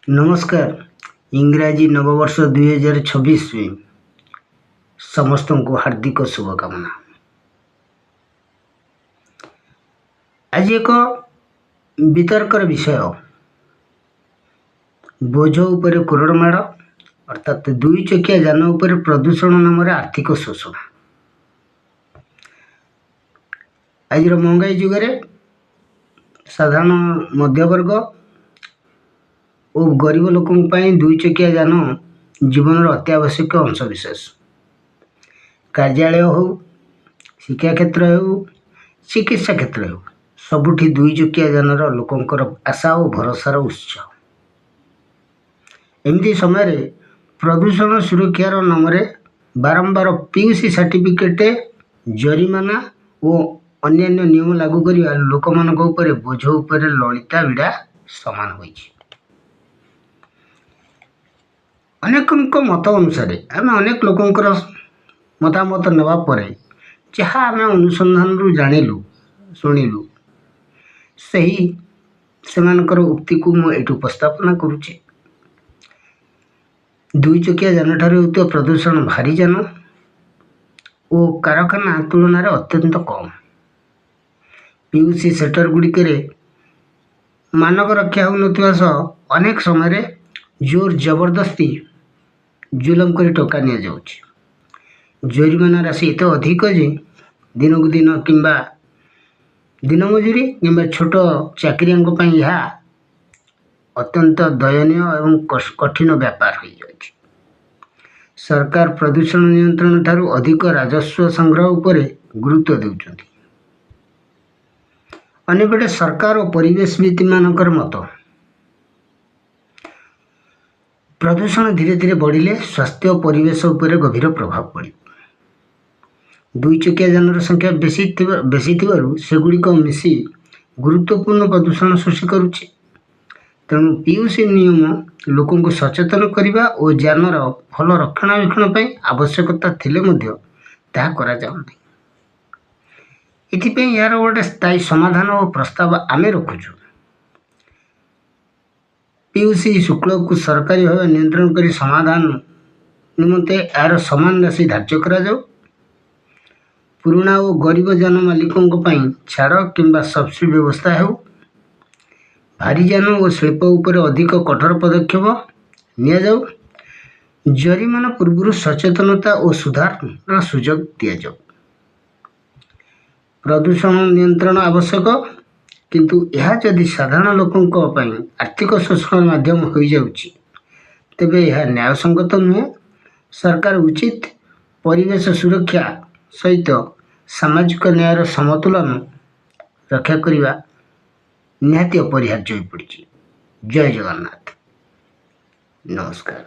नमस्कार। इंग्राजी नववर्ष 2026 में समस्त को हार्दिक शुभकामना। आज एक वितर्कर विषय बोझ उपर कोरड़माड़ अर्थात दुई चकिया जान उपर प्रदूषण नाम आर्थिक शोषण। आज महंगाई जुगे साधारण मध्यवर्ग और गरीब लोक दुई चकिया जान जीवन अत्यावश्यक अंशविशेष। कार्यालय हो, शिक्षा क्षेत्र हो, चिकित्सा क्षेत्र हो, सबुठी दुई चकिया जानर लोकंकर आशा और भरोसार उत्स। एमती समय प्रदूषण सुरक्षार नाम बारंबार पीयूसी सर्टिफिकेट, जरिमाना और अन्यान्य नियम लागू करने लोक मान बोझ उपर ललिता विड़ा सामान होई। अनेक मत अनुसार आम अनेक लोकंर मतामत नेवा परे जहाँ आम अनुसंधान जानिलु शुणिलु सही सेमानकर उक्ति को मुझे उपस्थापना करुचे। दुई चकिया जान ठारे होता प्रदूषण भारी जान और कारखाना तुलन अत्यंत कम। पीयूसी सेक्टर गुड़िक मानक रक्षा होता सह अनेक समय जोर जबरदस्ती जुलम कर टका नि जाउछि। जरिमाना राशि एत अधिक जे दिन को दिन किंबा दिन मजूरी किंबा छोट चाकरिया यह अत्यंत दयनीय एवं कठिन व्यापार हो जाउछि। सरकार प्रदूषण नियंत्रण ठारू अधिक राजस्व संग्रह उपर गुरुत्व देउछन्ति। अन्यपटे सरकार और परिवेशविद मानकर मत प्रदूषण धीरे धीरे बढ़िले स्वास्थ्य और परिवेश उपर गभीर प्रभाव पड़े। दुई चकिया जानर संख्या बेसी सेगुड़िक मिसी गुरुत्वपूर्ण प्रदूषण सृष्टि करुचे। तेणु पीयूसी नियम लोक सचेतन करने और जानर भल रक्षणाबेक्षण पर आवश्यकता थिले मध्य ताहा करा जाउ नहीं। एथिपई यार गोटे स्थायी समाधान और प्रस्ताव आमे रखुछु। पीयूसी शुल्क को सरकारी भाव नियंत्रण कर समाधान निमंते यार समान राशि धार्य करा जाउ। पुराना और गरीब जान मालिकों छाड़ किंबा सब्सिडी व्यवस्था हो। भारी जान और शिल्प उपर अधिक कठोर पदक्षेप निया जाउ। जरिमाना पूर्व सचेतनता और सुधार सुजोग दि जाउ। प्रदूषण नियंत्रण आवश्यक, किंतु यह जदि साधारण लोकों आर्थिक शोषण माध्यम हो जाउछि तेबे यह न्यायसंगत नुहे। सरकार उचित परिवेश सुरक्षा सहित सामाजिक न्यायर समतुलन रक्षा करने निहाती अपरिहार्य हो पड़ी। जय जगन्नाथ। नमस्कार।